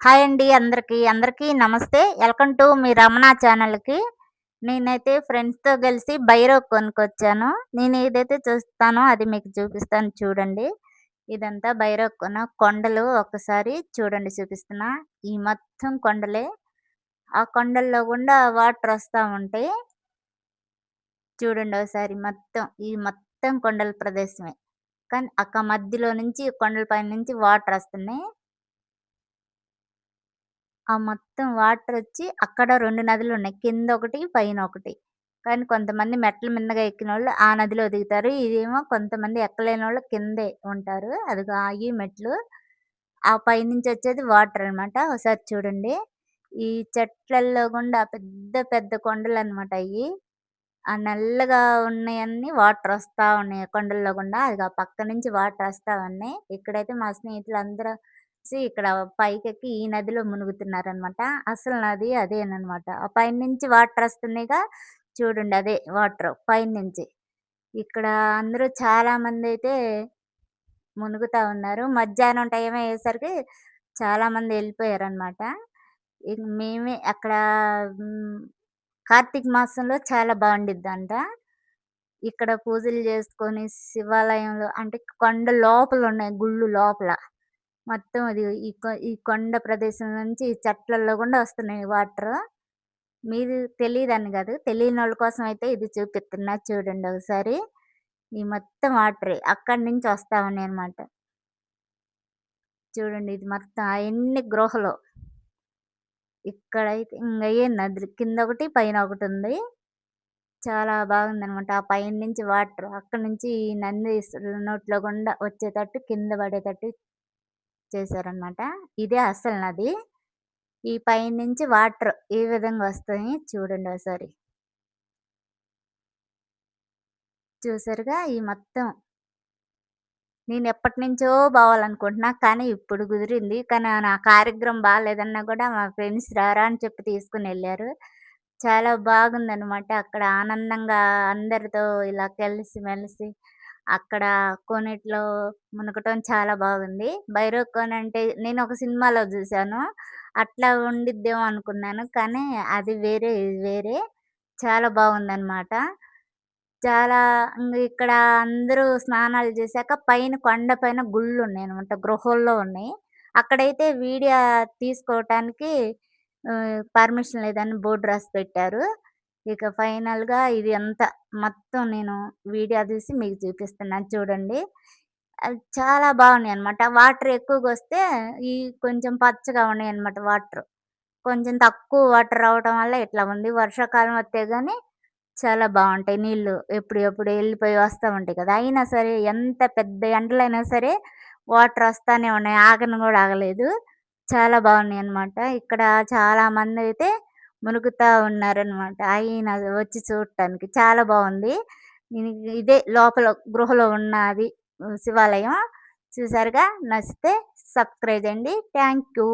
Hi అండి అందరికీ నమస్తే. వెల్కమ్ టు మీ రమణ ఛానల్‌కి. నేనైతే ఫ్రెండ్స్‌తో కలిసి బైరోగ్ కొనుక్కొచ్చాను. నేను ఏదైతే చూస్తానో అది మీకు చూపిస్తాను చూడండి. ఇదంతా బైరోగ్ కొండలు ఒక్కసారి చూడండి చూపిస్తున్నా. ఈ మొత్తం కొండలే. ఆ కొండల్లో గుండా వాటర్ వస్తా ఉంటాయి. చూడండి ఒకసారి ఈ మొత్తం కొండల ప్రదేశమే. కానీ మధ్యలో నుంచి కొండల పైన నుంచి వాటర్ వస్తున్నాయి. ఆ మొత్తం వాటరొచ్చి అక్కడ 2 నదులున్నాయి. కిందొకటి, పైనొకటి. కానీ కొంతమంది మెట్ల మిందగా ఎక్కినోళ్ళు ఆ నదిలో దిగుతారు. ఇదేమో కొంతమంది ఎక్కలేనోళ్ళు కిందే ఉంటారు. అదిగో ఆయి మెట్లు. ఆ పైనుంచొచ్చేది వాటరనమాట. ఒకసారి చూడండి. ఈ చెట్లల్లో గుండా పెద్ద పెద్ద కొండలనమాట అయ్యి. ఆ నల్లగా ఉన్నయన్నీ వాటరొస్తా ఉన్నాయి కొండల్లో గుండా. అదిగో ఆ పక్క నుంచి వాటరొస్తా ఉన్నాయి. ఇక్కడైతే మా స్నేహితులందరూ ఇక్కడ పైకెక్కి ఈ నదిలో మునుగుతున్నారనమాట. అసలు నది అదేననమాట. ఆ పైనుంచి వాటరొస్తున్నాయిగా చూడండి అదే వాటరు పైనుంచి. ఇక్కడ అందరూ చాలామందైతే మునుగుతా ఉన్నారు. మధ్యాహ్నం టైం అయ్యేసరికి చాలామంది ఎళ్ళిపోయారనమాట. ఇక మేమే అక్కడ హ్మ్. కార్తీక మాసంలో చాలా బావుండిద్దంట. ఇక్కడ పూజలు చేసుకొని శివాలయంలో అంటే కొండ లోపలున్నాయి గుళ్ళు లోపల. మొత్తం అది ఈ కొండ ప్రదేశం నుంచి చెట్లల్లో గుండా వస్తున్నాయి వాటరు. మీరు తెలీదని గాదు. తెలియనోళ్ళ కోసం అయితే ఇది చూపిస్తున్నా చూడండి ఒకసారి. ఈ మొత్తం వాటరే. అక్కడి నుంచి వస్తా ఉన్నాయన్నమాట. చూడండి ఇది మొత్తం అయన్నీ గృహలు. ఇక్కడైతే ఇంగయ్యే నదులు. కిందొకటి, పైనొకటుంది. చాలా బాగుందనమాట. ఆ పైనుంచి వాటర్ అక్కడి నుంచి ఈ నోట్లో గుండా వచ్చేటట్టు కింద పడేటట్టు చేశారనమాట. ఇదే అసలు నది. ఈ పైనుంచి వాటర్ ఏ విధంగా వస్తాయి చూడండి ఒకసారి. చూసారుగా ఈ మొత్తం నేనెప్పటినుంచో పోవాలనుకుంటున్నా. కానీ ఇప్పుడు కుదిరింది. కానీ నా కార్యక్రమం బాలేదన్నా గూడా మా ఫ్రెండ్స్ రారా అని చెప్పి తీసుకొనెళ్లారు. చాలా బాగుందనమాట. అక్కడ ఆనందంగా అందరితో ఇలా కలిసిమెలిసి అక్కడ కోనేటిలో మునగటం చాలా బాగుంది. భైరవ్ కోన అంటే నేనొక సినిమాలో జూసాను. అట్లా ఉండిద్దేమో అనుకున్నాను. కానీ అది వేరే, ఇది వేరే. చాలా బాగుందనమాట. చాలా ఇక్కడ అందరూ స్నానాలు చేశాక పైన కొండ పైన గుళ్ళున్నాయనమాట. గృహల్లో ఉన్నాయి. అక్కడైతే వీడియో తీసుకోవటానికి పర్మిషన్ లేదని బోర్డ్ రాసి పెట్టారు. ఇక ఫైనల్‌గా ఇది అంతా మొత్తం నేను వీడియో తీసి మీకు చూపిస్తున్నాను చూడండి. అవి చాలా బాగున్నాయనమాట. వాటర్ ఎక్కువగొస్తే ఈ కొంచెం పచ్చగా ఉన్నాయనమాట వాటరు. కొంచెం తక్కువ వాటర్ రావటం వల్ల ఇట్లా ఉంది. వర్షాకాలం వస్తే గాని చాలా బావుంటాయి నీళ్ళు. ఎప్పుడు ఎళ్ళిపోయి వస్తా ఉంటాయి కదా! అయినా సరే ఎంత పెద్ద ఎండలైనా సరే వాటర్ వస్తానే ఉన్నాయి. ఆగను గూడా ఆగలేదు. చాలా బాగున్నాయన్నమాట. ఇక్కడ చాలామందైతే మునుగుతా ఉన్నారనమాట. అయినా వచ్చి చూడటానికి. చాలా బావుంది. ఇది ఇదే లోపల గృహలో ఉన్నది శివాలయం. చూసారుగా నచ్చితే సబ్స్క్రైబ్ చేయండి. Thank you.